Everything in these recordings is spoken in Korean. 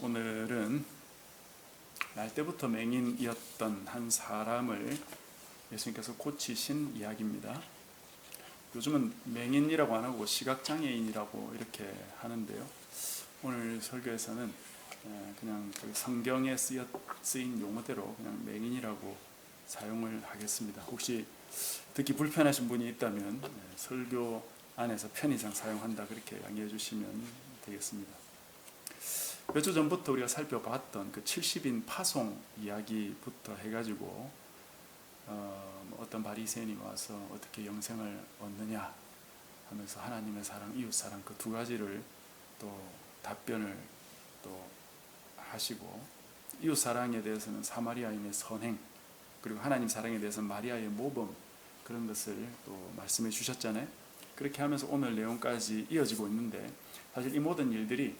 오늘은 날 때부터 맹인이었던 한 사람을 예수님께서 고치신 이야기입니다. 요즘은 맹인이라고 안 하고 시각장애인이라고 이렇게 하는데요. 오늘 설교에서는 그냥 그 성경에 쓰인 용어대로 그냥 맹인이라고 사용을 하겠습니다. 혹시 듣기 불편하신 분이 있다면 설교 안에서 편의상 사용한다 그렇게 양해해 주시면 되겠습니다. 몇 주 전부터 우리가 살펴봤던 그 70인 파송 이야기부터 해가지고 어떤 바리새인이 와서 어떻게 영생을 얻느냐 하면서 하나님의 사랑, 이웃 사랑 그 두 가지를 또 답변을 또 하시고, 이웃 사랑에 대해서는 사마리아인의 선행, 그리고 하나님 사랑에 대해서는 마리아의 모범, 그런 것을 또 말씀해 주셨잖아요. 그렇게 하면서 오늘 내용까지 이어지고 있는데, 사실 이 모든 일들이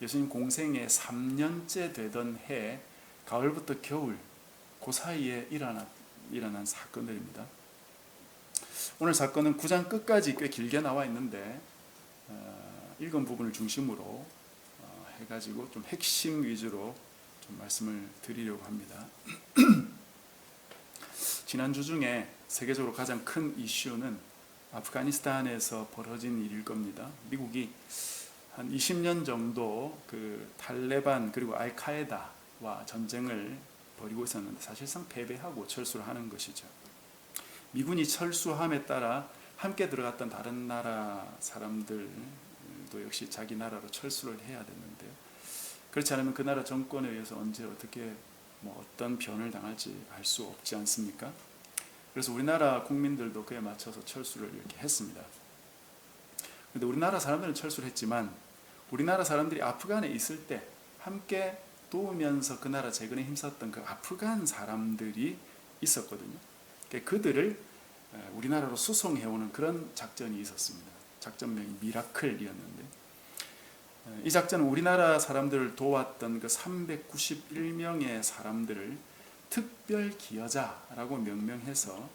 예수님 공생애 3년째 되던 해 가을부터 겨울 그 사이에 일어난 사건들입니다. 오늘 사건은 9장 끝까지 꽤 길게 나와 있는데 읽은 부분을 중심으로 해가지고 좀 핵심 위주로 좀 말씀을 드리려고 합니다. 지난주 중에 세계적으로 가장 큰 이슈는 아프가니스탄에서 벌어진 일일 겁니다. 미국이 한 20년 정도 그 탈레반 그리고 알카에다와 전쟁을 벌이고 있었는데 사실상 패배하고 철수를 하는 것이죠. 미군이 철수함에 따라 함께 들어갔던 다른 나라 사람들도 역시 자기 나라로 철수를 해야 됐는데요. 그렇지 않으면 그 나라 정권에 의해서 언제 어떻게 어떤 변을 당할지 알 수 없지 않습니까? 그래서 우리나라 국민들도 그에 맞춰서 철수를 이렇게 했습니다. 그런데 우리나라 사람들은 철수를 했지만 우리나라 사람들이 아프간에 있을 때 함께 도우면서 그 나라 재건에 힘썼던 그 아프간 사람들이 있었거든요. 그들을 우리나라로 수송해오는 그런 작전이 있었습니다. 작전명이 미라클이었는데, 이 작전은 우리나라 사람들을 도왔던 그 391명의 사람들을 특별 기여자라고 명명해서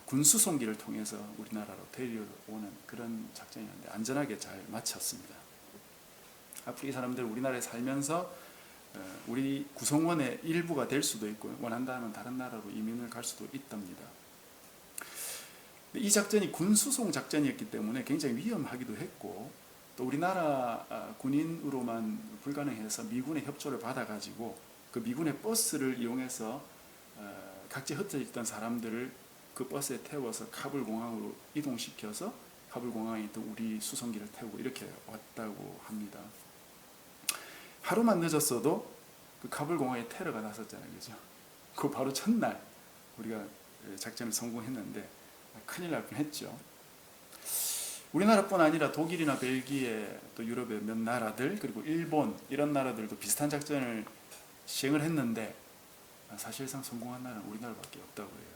군수송기를 통해서 우리나라로 데려오는 그런 작전이었는데 안전하게 잘 마쳤습니다. 앞으로 이 사람들 우리나라에 살면서 우리 구성원의 일부가 될 수도 있고 원한다면 다른 나라로 이민을 갈 수도 있답니다. 이 작전이 군수송 작전이었기 때문에 굉장히 위험하기도 했고, 또 우리나라 군인으로만 불가능해서 미군의 협조를 받아가지고 그 미군의 버스를 이용해서 각지에 흩어져 있던 사람들을 그 버스에 태워서 카불 공항으로 이동시켜서 카불 공항에 있던 우리 수송기를 태우고 이렇게 왔다고 합니다. 하루만 늦었어도 그 카불 공항에 테러가 났었잖아요, 그죠? 그 바로 첫날 우리가 작전을 성공했는데 큰일 날 뻔했죠. 우리나라뿐 아니라 독일이나 벨기에, 또 유럽의 몇 나라들, 그리고 일본 이런 나라들도 비슷한 작전을 시행을 했는데 사실상 성공한 나라는 우리나라밖에 없다고 해요.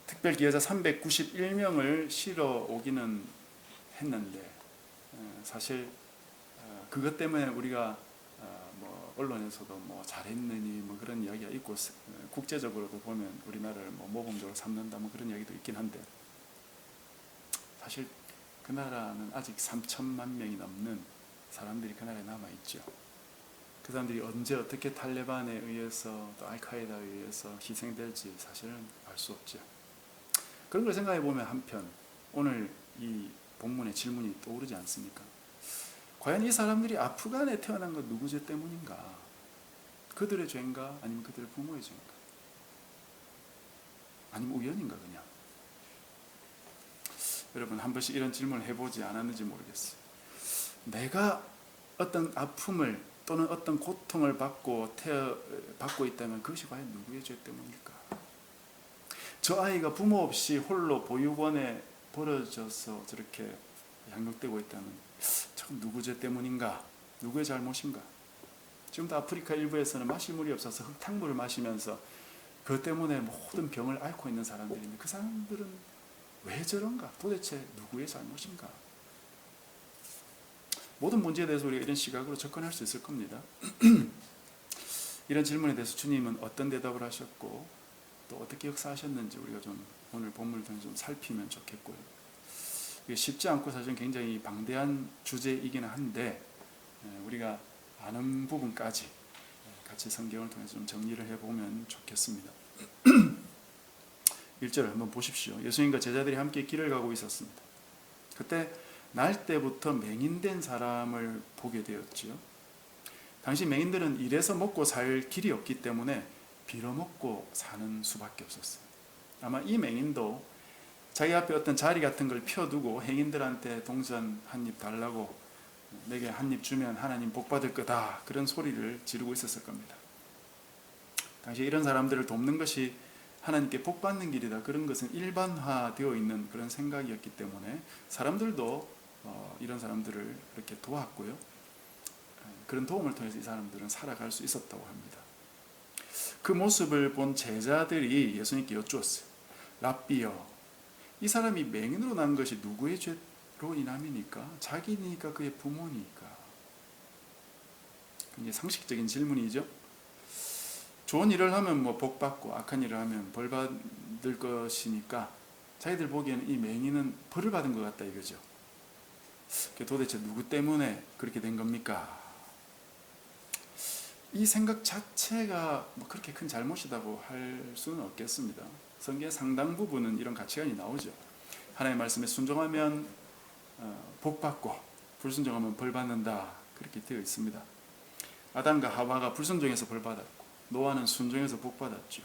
특별 기여자 391명을 실어 오기는 했는데 사실 그것 때문에 우리가 언론에서도 잘했느니 그런 이야기가 있고, 국제적으로도 보면 우리나라를 모범적으로 삼는다 그런 이야기도 있긴 한데, 사실 그 나라는 아직 3천만 명이 넘는 사람들이 그 나라에 남아 있죠. 그 사람들이 언제 어떻게 탈레반에 의해서 또 알카에다에 의해서 희생될지 사실은 알 수 없죠. 그런 걸 생각해 보면 한편 오늘 이 본문의 질문이 떠오르지 않습니까? 과연 이 사람들이 아프간에 태어난 건 누구 죄 때문인가? 그들의 죄인가? 아니면 그들의 부모의 죄인가? 아니면 우연인가 그냥? 여러분 한 번씩 이런 질문을 해보지 않았는지 모르겠어요. 내가 어떤 아픔을 또는 어떤 고통을 받고 있다면 그것이 과연 누구의 죄 때문일까? 저 아이가 부모 없이 홀로 보육원에 버려져서 저렇게 양육되고 있다면 참 누구 죄 때문인가? 누구의 잘못인가? 지금도 아프리카 일부에서는 마실 물이 없어서 흙탕물을 마시면서 그것 때문에 모든 병을 앓고 있는 사람들인데 그 사람들은 왜 저런가? 도대체 누구의 잘못인가? 모든 문제에 대해서 우리가 이런 시각으로 접근할 수 있을 겁니다. 이런 질문에 대해서 주님은 어떤 대답을 하셨고 또 어떻게 역사하셨는지 우리가 좀 오늘 본문을 통해 좀 살피면 좋겠고요. 이게 쉽지 않고 사실 굉장히 방대한 주제이기는 한데 우리가 아는 부분까지 같이 성경을 통해서 좀 정리를 해보면 좋겠습니다. 1절을 한번 보십시오. 예수님과 제자들이 함께 길을 가고 있었습니다. 그때 날 때부터 맹인된 사람을 보게 되었지요. 당시 맹인들은 일해서 먹고 살 길이 없기 때문에 빌어먹고 사는 수밖에 없었어요. 아마 이 맹인도 자기 앞에 어떤 자리 같은 걸 펴두고 행인들한테 동전 한 입 달라고, 내게 한 입 주면 하나님 복 받을 거다, 그런 소리를 지르고 있었을 겁니다. 당시 이런 사람들을 돕는 것이 하나님께 복 받는 길이다, 그런 것은 일반화되어 있는 그런 생각이었기 때문에 사람들도 이런 사람들을 그렇게 도왔고요. 그런 도움을 통해서 이 사람들은 살아갈 수 있었다고 합니다. 그 모습을 본 제자들이 예수님께 여쭈었어요. 랍비여, 이 사람이 맹인으로 난 것이 누구의 죄로 인함이니까? 자기니까, 그의 부모니까? 굉장히 상식적인 질문이죠. 좋은 일을 하면 복 받고 악한 일을 하면 벌 받을 것이니까 자기들 보기에는 이 맹인은 벌을 받은 것 같다 이거죠. 도대체 누구 때문에 그렇게 된 겁니까? 이 생각 자체가 그렇게 큰 잘못이라고 할 수는 없겠습니다. 성경의 상당 부분은 이런 가치관이 나오죠. 하나님의 말씀에 순종하면 복 받고 불순종하면 벌 받는다, 그렇게 되어 있습니다. 아담과 하와가 불순종해서 벌 받았고 노아는 순종해서 복 받았죠.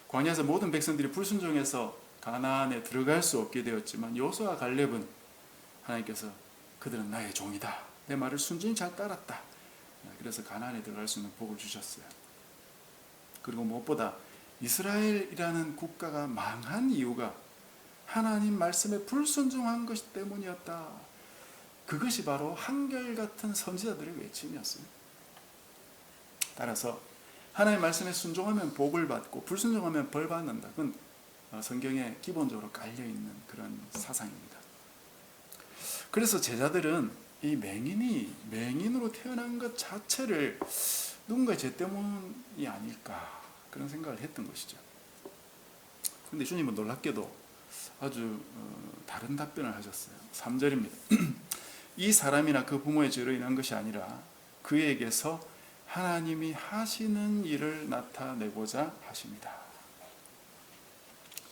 광야에서 모든 백성들이 불순종해서 가나안에 들어갈 수 없게 되었지만 여호수아와 갈렙은 하나님께서 그들은 나의 종이다, 내 말을 순전히 잘 따랐다, 그래서 가나안에 들어갈 수 있는 복을 주셨어요. 그리고 무엇보다 이스라엘이라는 국가가 망한 이유가 하나님 말씀에 불순종한 것 때문이었다. 그것이 바로 한결같은 선지자들의 외침이었어요. 따라서 하나님 말씀에 순종하면 복을 받고 불순종하면 벌 받는다. 그건 성경에 기본적으로 깔려있는 그런 사상입니다. 그래서 제자들은 이 맹인으로 태어난 것 자체를 누군가의 죄 때문이 아닐까, 그런 생각을 했던 것이죠. 그런데 주님은 놀랍게도 아주 다른 답변을 하셨어요. 3절입니다. 이 사람이나 그 부모의 죄로 인한 것이 아니라 그에게서 하나님이 하시는 일을 나타내고자 하십니다.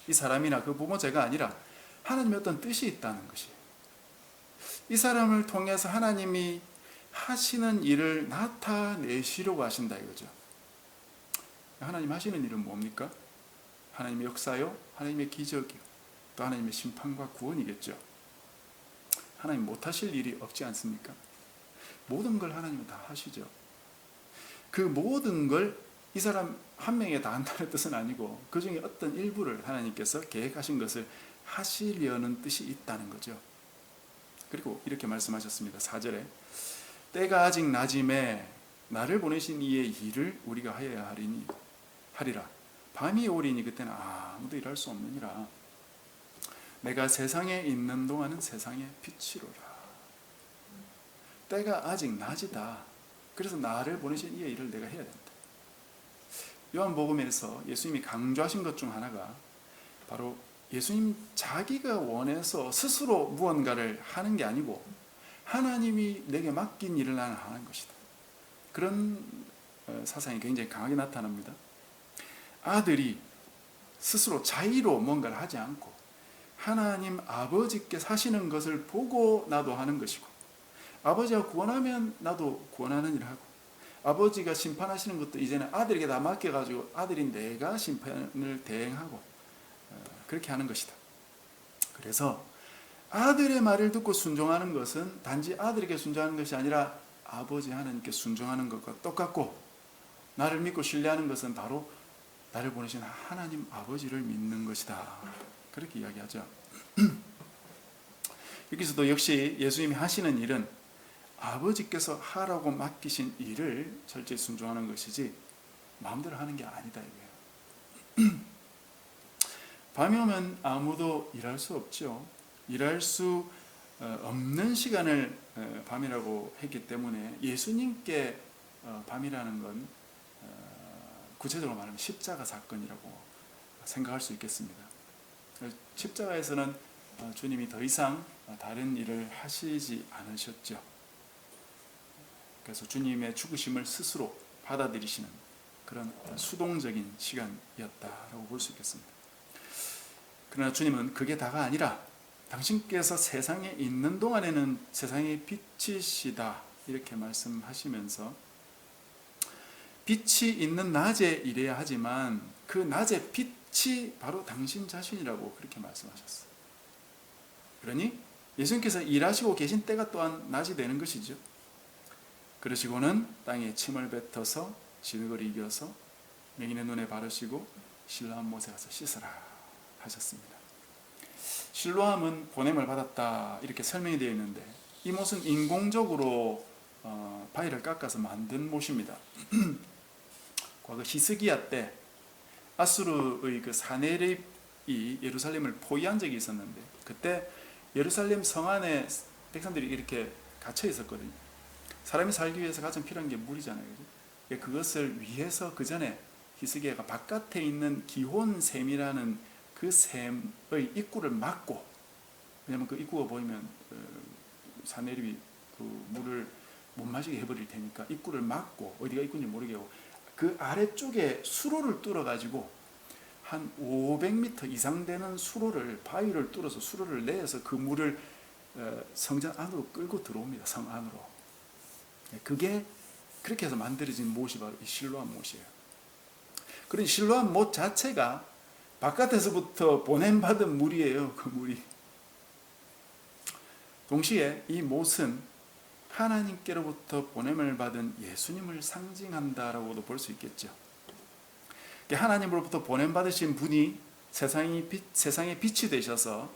이 사람이나 그 부모 죄가 아니라 하나님의 어떤 뜻이 있다는 것이에요. 이 사람을 통해서 하나님이 하시는 일을 나타내시려고 하신다 이거죠. 하나님 하시는 일은 뭡니까? 하나님의 역사요, 하나님의 기적이요, 또 하나님의 심판과 구원이겠죠. 하나님 못하실 일이 없지 않습니까? 모든 걸 하나님은 다 하시죠. 그 모든 걸 이 사람 한 명에 다 한다는 뜻은 아니고 그 중에 어떤 일부를 하나님께서 계획하신 것을 하시려는 뜻이 있다는 거죠. 그리고 이렇게 말씀하셨습니다. 4절에 때가 아직 낮음에 나를 보내신 이의 일을 우리가 하여야 하리라. 밤이 오리니 그때는 아무도 일할 수 없느니라. 내가 세상에 있는 동안은 세상의 빛이로라. 때가 아직 낮이다. 그래서 나를 보내신 이의 일을 내가 해야 된다. 요한복음에서 예수님이 강조하신 것 중 하나가 바로 예수님 자기가 원해서 스스로 무언가를 하는 게 아니고 하나님이 내게 맡긴 일을 나는 하는 것이다. 그런 사상이 굉장히 강하게 나타납니다. 아들이 스스로 자의로 뭔가를 하지 않고 하나님 아버지께서 하시는 것을 보고 나도 하는 것이고, 아버지가 구원하면 나도 구원하는 일을 하고, 아버지가 심판하시는 것도 이제는 아들에게 다 맡겨가지고 아들이 내가 심판을 대행하고 그렇게 하는 것이다. 그래서 아들의 말을 듣고 순종하는 것은 단지 아들에게 순종하는 것이 아니라 아버지 하나님께 순종하는 것과 똑같고, 나를 믿고 신뢰하는 것은 바로 나를 보내신 하나님 아버지를 믿는 것이다. 그렇게 이야기하죠. 여기서도 역시 예수님이 하시는 일은 아버지께서 하라고 맡기신 일을 철저히 순종하는 것이지 마음대로 하는 게 아니다 이거예요. 밤이 오면 아무도 일할 수 없죠. 일할 수 없는 시간을 밤이라고 했기 때문에 예수님께 밤이라는 건 구체적으로 말하면 십자가 사건이라고 생각할 수 있겠습니다. 십자가에서는 주님이 더 이상 다른 일을 하시지 않으셨죠. 그래서 주님의 죽으심을 스스로 받아들이시는 그런 수동적인 시간이었다라고 볼 수 있겠습니다. 그러나 주님은 그게 다가 아니라 당신께서 세상에 있는 동안에는 세상의 빛이시다 이렇게 말씀하시면서 빛이 있는 낮에 일해야 하지만 그 낮의 빛이 바로 당신 자신이라고 그렇게 말씀하셨어요. 그러니 예수님께서 일하시고 계신 때가 또한 낮이 되는 것이죠. 그러시고는 땅에 침을 뱉어서 진흙을 이겨서 맹인의 눈에 바르시고 실로암 못에 가서 씻으라 하셨습니다. 실로암은 보냄을 받았다 이렇게 설명이 되어 있는데 이 못은 인공적으로 바위를 깎아서 만든 못입니다. 과거 히스기야 때 아수르의 그 사네립이 예루살렘을 포위한 적이 있었는데 그때 예루살렘 성 안에 백성들이 이렇게 갇혀 있었거든요. 사람이 살기 위해서 가장 필요한 게 물이잖아요. 그죠? 그것을 위해서 그 전에 히스기야가 바깥에 있는 기혼샘이라는 그 샘의 입구를 막고, 왜냐하면 그 입구가 보이면 사내립이 그 물을 못 마시게 해버릴 테니까 입구를 막고 어디가 입구인지 모르게 하고 그 아래쪽에 수로를 뚫어가지고 한 500m 이상 되는 수로를 바위를 뚫어서 수로를 내서 그 물을 성전 안으로 끌고 들어옵니다. 성 안으로. 그게 그렇게 해서 만들어진 못이 바로 이 실로암 못이에요. 그런 실로암 못 자체가 바깥에서부터 보냄받은 물이에요. 그 물이. 동시에 이 못은 하나님께로부터 보냄을 받은 예수님을 상징한다라고도 볼 수 있겠죠. 하나님으로부터 보냄받으신 분이 세상의 빛이 되셔서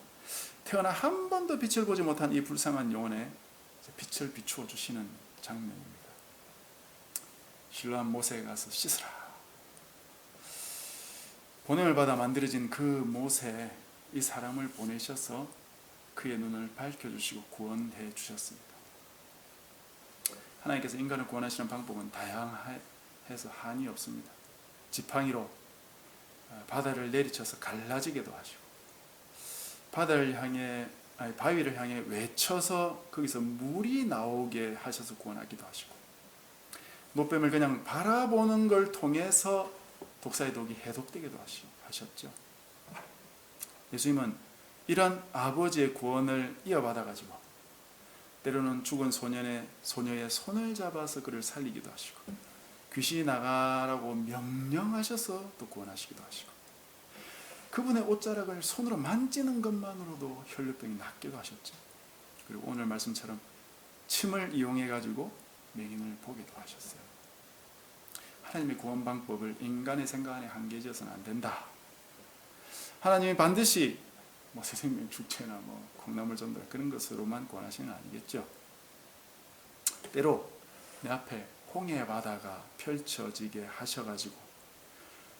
태어나 한 번도 빛을 보지 못한 이 불쌍한 영혼에 빛을 비추어 주시는 장면입니다. 실로암 못에 가서 씻으라. 보냄을 받아 만들어진 그 못에 이 사람을 보내셔서 그의 눈을 밝혀주시고 구원해 주셨습니다. 하나님께서 인간을 구원하시는 방법은 다양해서 한이 없습니다. 지팡이로 바다를 내리쳐서 갈라지게도 하시고 바위를 향해 외쳐서 거기서 물이 나오게 하셔서 구원하기도 하시고 못뱀을 그냥 바라보는 걸 통해서 독사의 독이 해독되기도 하셨죠. 예수님은 이런 아버지의 구원을 이어받아가지고 때로는 죽은 소녀의 손을 잡아서 그를 살리기도 하시고 귀신이 나가라고 명령하셔서 또 구원하시기도 하시고 그분의 옷자락을 손으로 만지는 것만으로도 혈류병이 낫기도 하셨죠. 그리고 오늘 말씀처럼 침을 이용해가지고 맹인을 보기도 하셨어요. 하나님의 구원 방법을 인간의 생각 안에 한계지어서는 안 된다. 하나님이 반드시 생명 축제나 콩나물 전도 그런 것으로만 구원하시는 건 아니겠죠. 때로 내 앞에 홍해 바다가 펼쳐지게 하셔가지고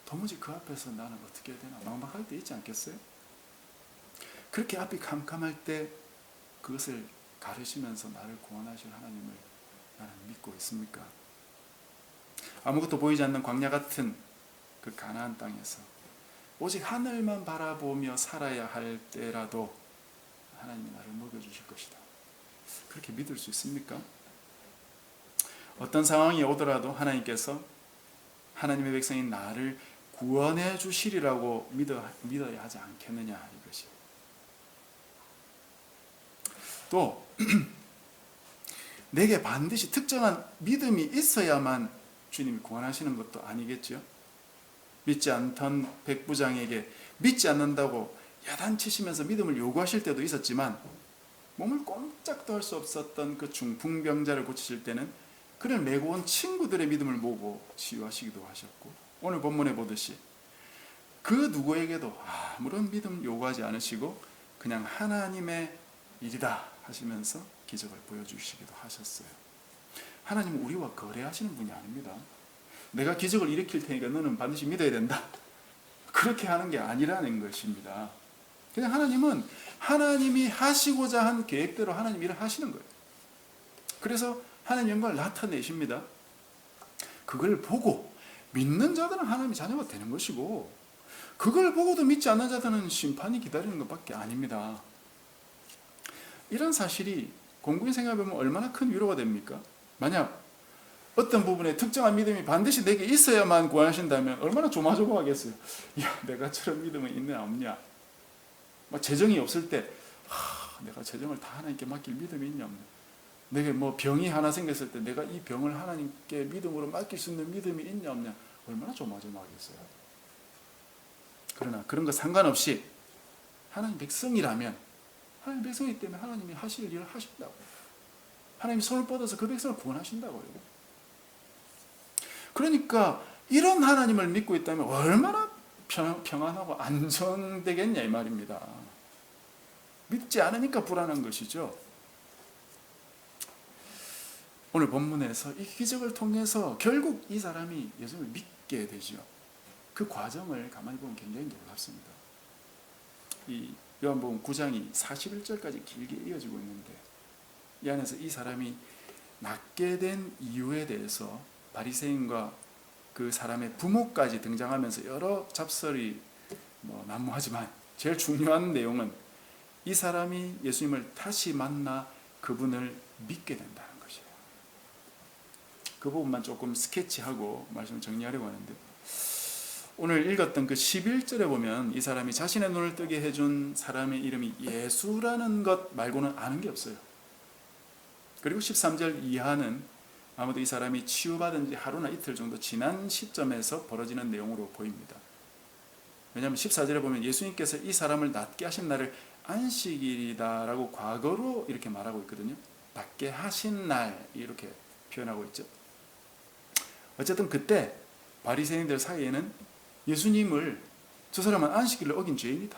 도무지 그 앞에서 나는 어떻게 해야 되나 막막할 때 있지 않겠어요? 그렇게 앞이 캄캄할 때 그것을 가르시면서 나를 구원하실 하나님을 나는 믿고 있습니까? 아무것도 보이지 않는 광야 같은 그 가나안 땅에서 오직 하늘만 바라보며 살아야 할 때라도 하나님이 나를 먹여주실 것이다. 그렇게 믿을 수 있습니까? 어떤 상황이 오더라도 하나님께서 하나님의 백성인 나를 구원해 주시리라고 믿어야 하지 않겠느냐 이것이. 또 내게 반드시 특정한 믿음이 있어야만 주님이 구원하시는 것도 아니겠죠. 믿지 않던 백부장에게 믿지 않는다고 야단치시면서 믿음을 요구하실 때도 있었지만 몸을 꼼짝도 할 수 없었던 그 중풍병자를 고치실 때는 그를 메고 온 친구들의 믿음을 보고 치유하시기도 하셨고 오늘 본문에 보듯이 그 누구에게도 아무런 믿음 요구하지 않으시고 그냥 하나님의 일이다 하시면서 기적을 보여주시기도 하셨어요. 하나님은 우리와 거래하시는 분이 아닙니다. 내가 기적을 일으킬 테니까 너는 반드시 믿어야 된다. 그렇게 하는 게 아니라는 것입니다. 그냥 하나님은 하나님이 하시고자 한 계획대로 하나님 일을 하시는 거예요. 그래서 하나님 영광을 나타내십니다. 그걸 보고 믿는 자들은 하나님의 자녀가 되는 것이고 그걸 보고도 믿지 않는 자들은 심판이 기다리는 것밖에 아닙니다. 이런 사실이 공부인 생각해보면 얼마나 큰 위로가 됩니까? 만약 어떤 부분에 특정한 믿음이 반드시 내게 있어야만 구원하신다면 얼마나 조마조마하겠어요. 야, 내가 저런 믿음은 있냐 없냐. 막 재정이 없을 때 내가 재정을 다 하나님께 맡길 믿음이 있냐 없냐. 내게 뭐 병이 하나 생겼을 때 내가 이 병을 하나님께 믿음으로 맡길 수 있는 믿음이 있냐 없냐. 얼마나 조마조마하겠어요. 그러나 그런 거 상관없이 하나님 백성이라면, 하나님 백성이기 때문에 하나님이 하실 일을 하신다고. 하나님이 손을 뻗어서 그 백성을 구원하신다고요. 그러니까 이런 하나님을 믿고 있다면 얼마나 평안하고 안정되겠냐 이 말입니다. 믿지 않으니까 불안한 것이죠. 오늘 본문에서 이 기적을 통해서 결국 이 사람이 예수님을 믿게 되죠. 그 과정을 가만히 보면 굉장히 놀랍습니다. 이 요한복음 9장이 41절까지 길게 이어지고 있는데, 이 안에서 이 사람이 낫게 된 이유에 대해서 바리새인과 그 사람의 부모까지 등장하면서 여러 잡설이 난무하지만 제일 중요한 내용은 이 사람이 예수님을 다시 만나 그분을 믿게 된다는 것이에요. 그 부분만 조금 스케치하고 말씀을 정리하려고 하는데, 오늘 읽었던 그 11절에 보면 이 사람이 자신의 눈을 뜨게 해준 사람의 이름이 예수라는 것 말고는 아는 게 없어요. 그리고 13절 이하는 아무도 이 사람이 치유받은 지 하루나 이틀 정도 지난 시점에서 벌어지는 내용으로 보입니다. 왜냐하면 14절에 보면 예수님께서 이 사람을 낫게 하신 날을 안식일이다라고 과거로 이렇게 말하고 있거든요. 낫게 하신 날 이렇게 표현하고 있죠. 어쨌든 그때 바리새인들 사이에는 예수님을 저 사람은 안식일을 어긴 죄인이다,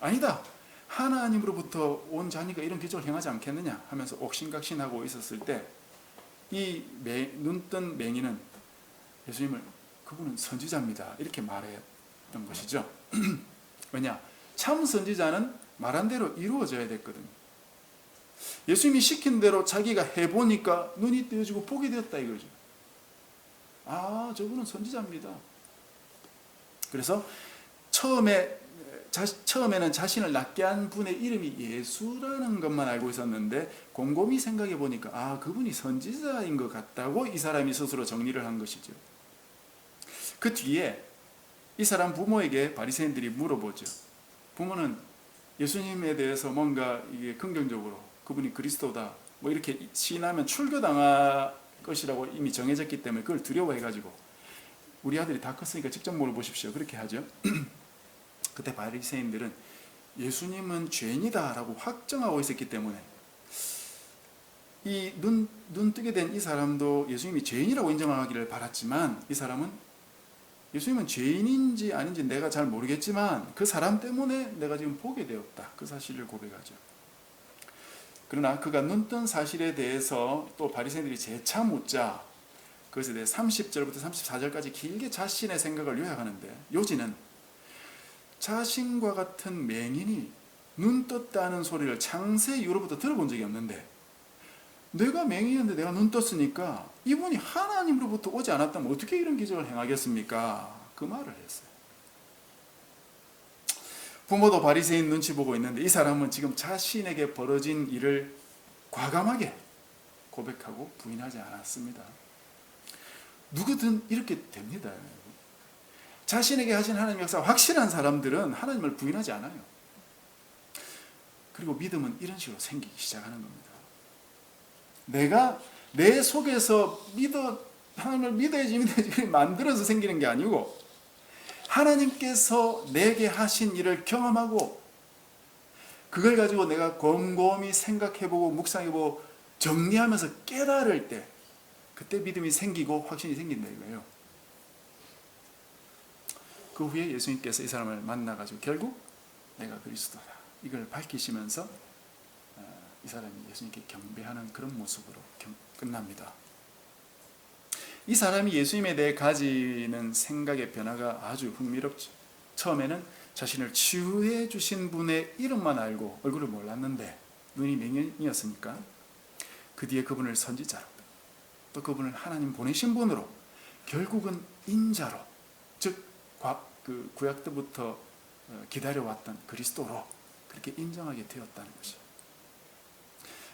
아니다, 하나님으로부터 온 자니까 이런 기적을 행하지 않겠느냐 하면서 옥신각신하고 있었을 때 이 눈뜬 맹인은 예수님을 그분은 선지자입니다 이렇게 말했던 것이죠. 왜냐? 참 선지자는 말한 대로 이루어져야 됐거든요. 예수님이 시킨 대로 자기가 해보니까 눈이 뜨여지고 보게 되었다 이거죠. 아, 저분은 선지자입니다. 그래서 처음에는 자신을 낫게 한 분의 이름이 예수라는 것만 알고 있었는데 곰곰이 생각해 보니까 아, 그분이 선지자인 것 같다고 이 사람이 스스로 정리를 한 것이죠. 그 뒤에 이 사람 부모에게 바리새인들이 물어보죠. 부모는 예수님에 대해서 뭔가 이게 긍정적으로 그분이 그리스도다 뭐 이렇게 시인하면 출교당할 것이라고 이미 정해졌기 때문에 그걸 두려워해가지고 우리 아들이 다 컸으니까 직접 물어보십시오 그렇게 하죠. 그때 바리새인들은 예수님은 죄인이다라고 확정하고 있었기 때문에 이 눈 뜨게 된 이 사람도 예수님이 죄인이라고 인정하기를 바랐지만 이 사람은 예수님은 죄인인지 아닌지 내가 잘 모르겠지만 그 사람 때문에 내가 지금 보게 되었다 그 사실을 고백하죠. 그러나 그가 눈뜬 사실에 대해서 또 바리새인들이 재차 묻자 그것에 대해 30절부터 34절까지 길게 자신의 생각을 요약하는데 요지는 자신과 같은 맹인이 눈 떴다는 소리를 창세 이후로부터 들어본 적이 없는데 내가 맹인인데 내가 눈 떴으니까 이분이 하나님으로부터 오지 않았다면 어떻게 이런 기적을 행하겠습니까? 그 말을 했어요. 부모도 바리새인 눈치 보고 있는데 이 사람은 지금 자신에게 벌어진 일을 과감하게 고백하고 부인하지 않았습니다. 누구든 이렇게 됩니다. 자신에게 하신 하나님 역사 확실한 사람들은 하나님을 부인하지 않아요. 그리고 믿음은 이런 식으로 생기기 시작하는 겁니다. 내가 내 속에서 하나님을 믿어야지 만들어서 생기는 게 아니고 하나님께서 내게 하신 일을 경험하고 그걸 가지고 내가 곰곰이 생각해보고 묵상해보고 정리하면서 깨달을 때 그때 믿음이 생기고 확신이 생긴다 이거예요. 그 후에 예수님께서 이 사람을 만나가지고 결국 내가 그리스도다 이걸 밝히시면서 이 사람이 예수님께 경배하는 그런 모습으로 끝납니다. 이 사람이 예수님에 대해 가지는 생각의 변화가 아주 흥미롭죠. 처음에는 자신을 치유해 주신 분의 이름만 알고 얼굴을 몰랐는데 눈이 맹인이었으니까 그 뒤에 그분을 선지자로 또 그분을 하나님 보내신 분으로 결국은 인자로 즉 그 구약 때부터 기다려왔던 그리스도로 그렇게 인정하게 되었다는 것이죠.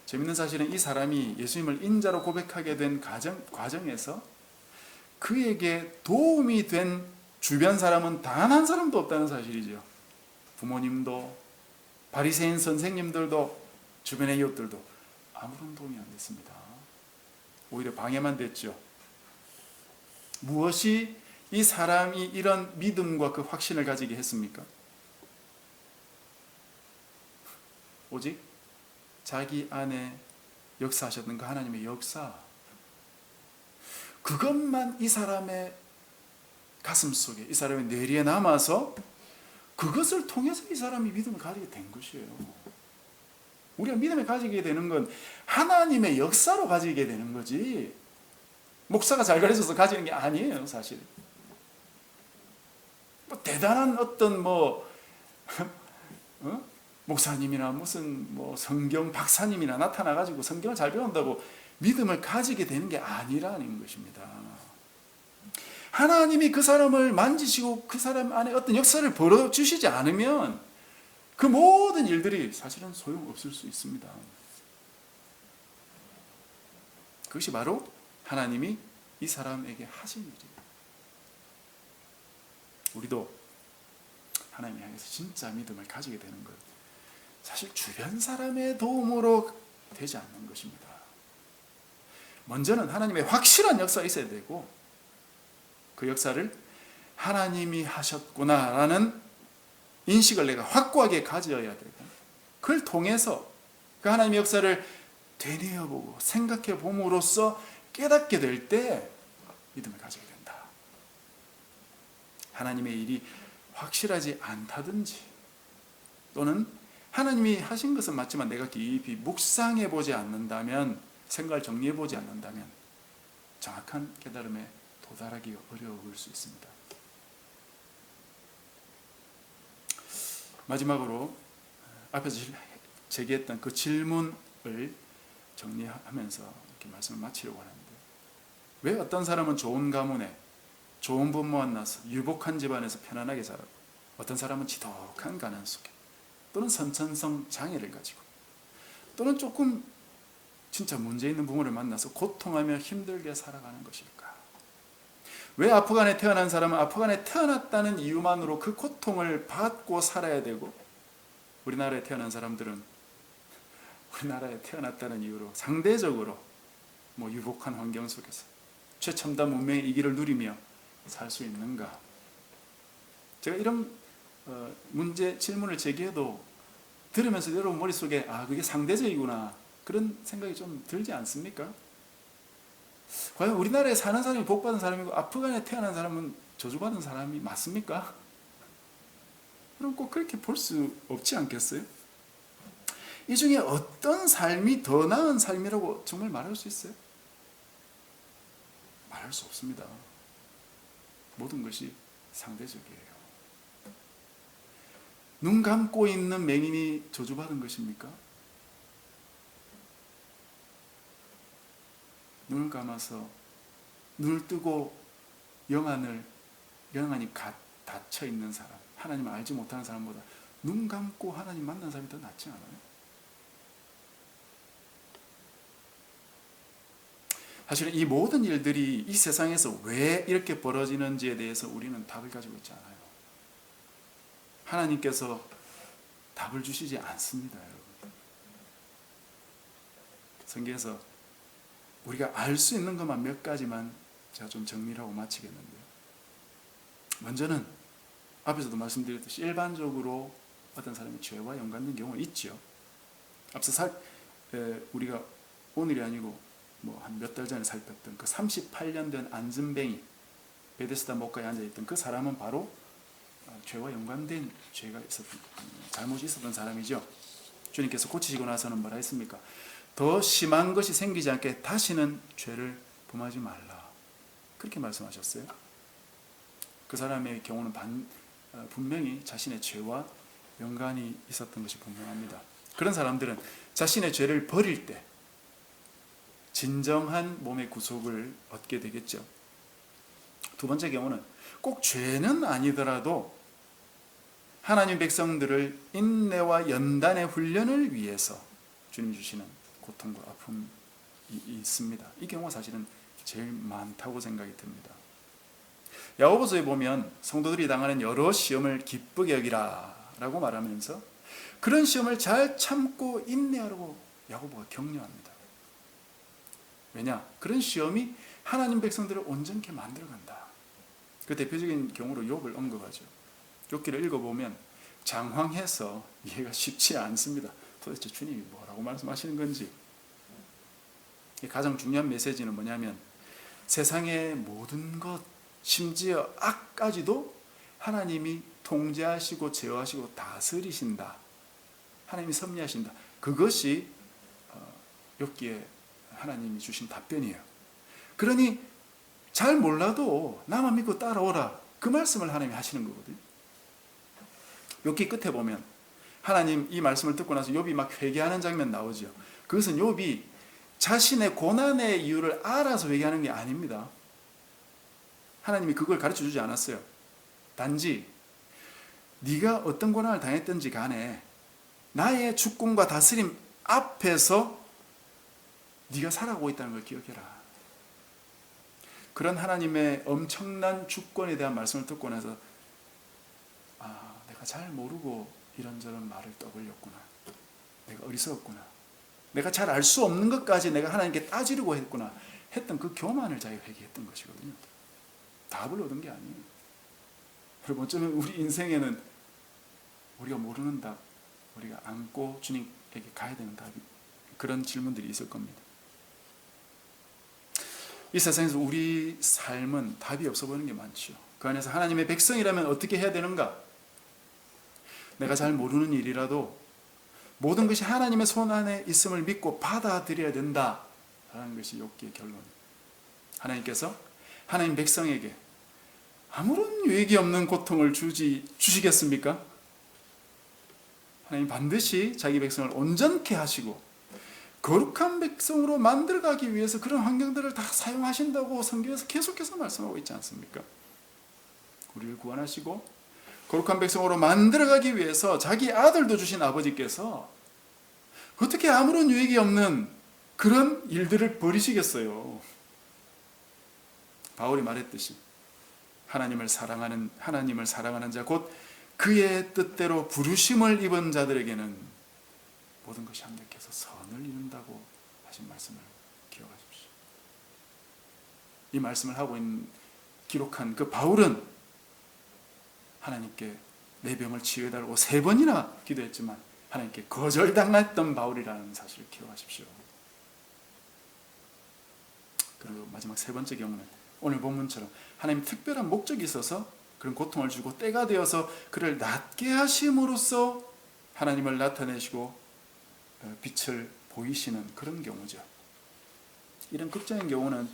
재밌는 사실은 이 사람이 예수님을 인자로 고백하게 된 과정에서 그에게 도움이 된 주변 사람은 단 한 사람도 없다는 사실이죠. 부모님도, 바리새인 선생님들도, 주변의 이웃들도 아무런 도움이 안 됐습니다. 오히려 방해만 됐죠. 무엇이 이 사람이 이런 믿음과 그 확신을 가지게 했습니까? 오직 자기 안에 역사하셨던 그 하나님의 역사, 그것만 이 사람의 가슴 속에, 이 사람의 뇌리에 남아서 그것을 통해서 이 사람이 믿음을 가지게 된 것이에요. 우리가 믿음을 가지게 되는 건 하나님의 역사로 가지게 되는 거지, 목사가 잘 가르쳐서 가지는 게 아니에요. 사실 뭐 대단한 어떤 목사님이나 무슨 성경 박사님이나 나타나가지고 성경을 잘 배운다고 믿음을 가지게 되는 게 아니라는 것입니다. 하나님이 그 사람을 만지시고 그 사람 안에 어떤 역사를 벌어주시지 않으면 그 모든 일들이 사실은 소용없을 수 있습니다. 그것이 바로 하나님이 이 사람에게 하신 일이에요. 우리도 하나님을 향해서 진짜 믿음을 가지게 되는 것, 사실 주변 사람의 도움으로 되지 않는 것입니다. 먼저는 하나님의 확실한 역사가 있어야 되고, 그 역사를 하나님이 하셨구나라는 인식을 내가 확고하게 가져야 되고, 그걸 통해서 그 하나님의 역사를 되뇌어보고 생각해 봄으로써 깨닫게 될 때 믿음을 가지게 된다. 하나님의 일이 확실하지 않다든지, 또는 하나님이 하신 것은 맞지만 내가 깊이 묵상해 보지 않는다면, 생각을 정리해 보지 않는다면 정확한 깨달음에 도달하기가 어려울 수 있습니다. 마지막으로 앞에서 제기했던 그 질문을 정리하면서 이렇게 말씀을 마치려고 하는데, 왜 어떤 사람은 좋은 가문에 좋은 부모 만나서 유복한 집안에서 편안하게 자라고, 어떤 사람은 지독한 가난 속에, 또는 선천성 장애를 가지고, 또는 조금 진짜 문제 있는 부모를 만나서 고통하며 힘들게 살아가는 것일까? 왜 아프간에 태어난 사람은 아프간에 태어났다는 이유만으로 그 고통을 받고 살아야 되고, 우리나라에 태어난 사람들은 우리나라에 태어났다는 이유로 상대적으로 유복한 환경 속에서 최첨단 문명의 이기를 누리며 살 수 있는가? 제가 이런 질문을 제기해도 들으면서 여러분 머릿속에 그게 상대적이구나, 그런 생각이 좀 들지 않습니까? 과연 우리나라에 사는 사람이 복받은 사람이고 아프간에 태어난 사람은 저주받은 사람이 맞습니까? 그럼 꼭 그렇게 볼 수 없지 않겠어요? 이 중에 어떤 삶이 더 나은 삶이라고 정말 말할 수 있어요? 말할 수 없습니다. 모든 것이 상대적이에요. 눈 감고 있는 맹인이 저주받은 것입니까? 눈을 감아서 눈을 뜨고 영안이 닫혀 있는 사람, 하나님을 알지 못하는 사람보다 눈 감고 하나님 만난 사람이 더 낫지 않아요? 사실은 이 모든 일들이 이 세상에서 왜 이렇게 벌어지는지에 대해서 우리는 답을 가지고 있지 않아요. 하나님께서 답을 주시지 않습니다, 여러분. 성경에서 우리가 알 수 있는 것만 몇 가지만 제가 좀 정리를 하고 마치겠는데요. 먼저는 앞에서도 말씀드렸듯이 일반적으로 어떤 사람이 죄와 연관된 경우가 있죠. 앞서 우리가 오늘이 아니고 한 몇 달 전에 살폈던 그 38년 된 안전뱅이, 베데스다 목가에 앉아있던 그 사람은 바로 죄와 연관된 잘못이 있었던 사람이죠. 주님께서 고치시고 나서는 뭐라 했습니까? 더 심한 것이 생기지 않게 다시는 죄를 범하지 말라, 그렇게 말씀하셨어요. 그 사람의 경우는 분명히 자신의 죄와 연관이 있었던 것이 분명합니다. 그런 사람들은 자신의 죄를 버릴 때 진정한 몸의 구속을 얻게 되겠죠. 두 번째 경우는 꼭 죄는 아니더라도 하나님 백성들을 인내와 연단의 훈련을 위해서 주님 주시는 고통과 아픔이 있습니다. 이 경우가 사실은 제일 많다고 생각이 듭니다. 야고보서에 보면 성도들이 당하는 여러 시험을 기쁘게 여기라 라고 말하면서 그런 시험을 잘 참고 인내하라고 야고보가 격려합니다. 왜냐? 그런 시험이 하나님 백성들을 온전케 만들어간다. 그 대표적인 경우로 욥을 언급하죠. 욥기를 읽어보면 장황해서 이해가 쉽지 않습니다. 도대체 주님이 뭐라고 말씀하시는 건지. 가장 중요한 메시지는 뭐냐면 세상의 모든 것, 심지어 악까지도 하나님이 통제하시고 제어하시고 다스리신다. 하나님이 섭리하신다. 그것이 욥기에 하나님이 주신 답변이에요. 그러니 잘 몰라도 나만 믿고 따라오라. 그 말씀을 하나님이 하시는 거거든요. 욥기 끝에 보면 하나님 이 말씀을 듣고 나서 욥이 막 회개하는 장면 나오죠. 그것은 욥이 자신의 고난의 이유를 알아서 회개하는 게 아닙니다. 하나님이 그걸 가르쳐 주지 않았어요. 단지 네가 어떤 고난을 당했든지 간에 나의 주권과 다스림 앞에서 네가 살아가고 있다는 걸 기억해라. 그런 하나님의 엄청난 주권에 대한 말씀을 듣고 나서 내가 잘 모르고 이런저런 말을 떠벌렸구나. 내가 어리석었구나. 내가 잘 알 수 없는 것까지 내가 하나님께 따지려고 했구나 했던 그 교만을 자기가 회개했던 것이거든요. 답을 얻은 게 아니에요. 여러분 어쩌면 우리 인생에는 우리가 모르는 답, 우리가 안고 주님에게 가야 되는 답이 그런 질문들이 있을 겁니다. 이 세상에서 우리 삶은 답이 없어 보이는 게 많죠. 그 안에서 하나님의 백성이라면 어떻게 해야 되는가? 내가 잘 모르는 일이라도 모든 것이 하나님의 손 안에 있음을 믿고 받아들여야 된다라는 것이 욥기의 결론입니다. 하나님께서 하나님 백성에게 아무런 유익이 없는 고통을 주시겠습니까? 하나님 반드시 자기 백성을 온전케 하시고 거룩한 백성으로 만들어가기 위해서 그런 환경들을 다 사용하신다고 성경에서 계속해서 말씀하고 있지 않습니까? 우리를 구원하시고 거룩한 백성으로 만들어가기 위해서 자기 아들도 주신 아버지께서 어떻게 아무런 유익이 없는 그런 일들을 벌이시겠어요? 바울이 말했듯이 하나님을 사랑하는 자 곧 그의 뜻대로 부르심을 입은 자들에게는 모든 것이 합력해서 선을 이룬다고 하신 말씀을 기억하십시오. 이 말씀을 기록한 그 바울은 하나님께 내 병을 치유해달라고 3번이나 기도했지만 하나님께 거절당했던 바울이라는 사실을 기억하십시오. 그리고 마지막 3번째 경우는 오늘 본문처럼 하나님 특별한 목적이 있어서 그런 고통을 주고 때가 되어서 그를 낫게 하심으로써 하나님을 나타내시고 빛을 보이시는 그런 경우죠. 이런 극적인 경우는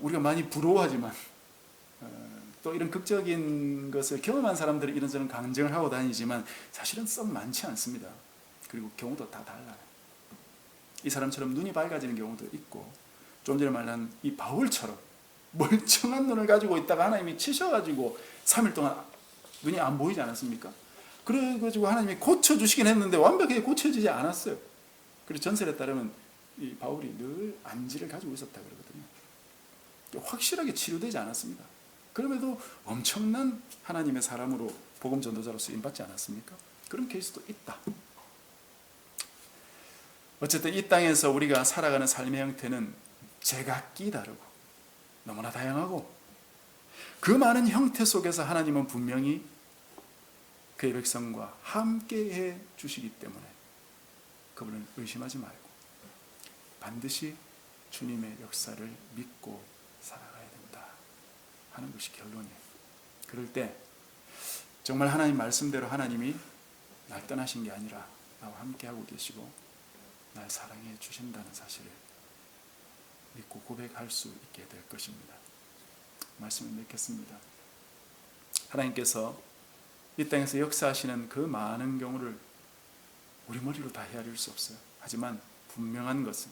우리가 많이 부러워하지만 또 이런 극적인 것을 경험한 사람들은 이런저런 강정을 하고 다니지만 사실은 썩 많지 않습니다. 그리고 경우도 다 달라요. 이 사람처럼 눈이 밝아지는 경우도 있고 좀 전에 말한 이 바울처럼 멀쩡한 눈을 가지고 있다가 하나님이 치셔가지고 3일 동안 눈이 안 보이지 않았습니까? 그래가지고 하나님이 고쳐주시긴 했는데 완벽하게 고쳐지지 않았어요. 그리고 전설에 따르면 이 바울이 늘 안지를 가지고 있었다 그러거든요. 확실하게 치료되지 않았습니다. 그럼에도 엄청난 하나님의 사람으로 복음 전도자로 쓰임받지 않았습니까? 그런 케이스도 있다. 어쨌든 이 땅에서 우리가 살아가는 삶의 형태는 제각기 다르고 너무나 다양하고 그 많은 형태 속에서 하나님은 분명히 그의 백성과 함께해 주시기 때문에 그분을 의심하지 말고 반드시 주님의 역사를 믿고 살아가야 된다 하는 것이 결론이에요. 그럴 때 정말 하나님 말씀대로 하나님이 날 떠나신 게 아니라 나와 함께하고 계시고 날 사랑해 주신다는 사실을 믿고 고백할 수 있게 될 것입니다. 말씀을 맺겠습니다. 하나님께서 이 땅에서 역사하시는 그 많은 경우를 우리 머리로 다 헤아릴 수 없어요. 하지만 분명한 것은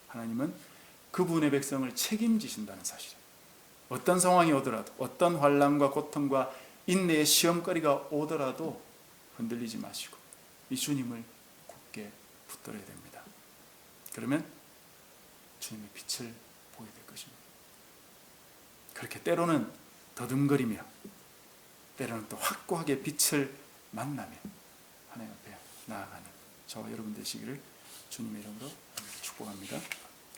하나님은 그분의 백성을 책임지신다는 사실이에요. 어떤 상황이 오더라도 어떤 환난과 고통과 인내의 시험거리가 오더라도 흔들리지 마시고 이 주님을 굳게 붙들어야 됩니다. 그러면 주님의 빛을 보게 될 것입니다. 그렇게 때로는 더듬거리며 때로는 또 확고하게 빛을 만나며 하나님 앞에 나아가는 저와 여러분 되시기를 주님의 이름으로 축복합니다.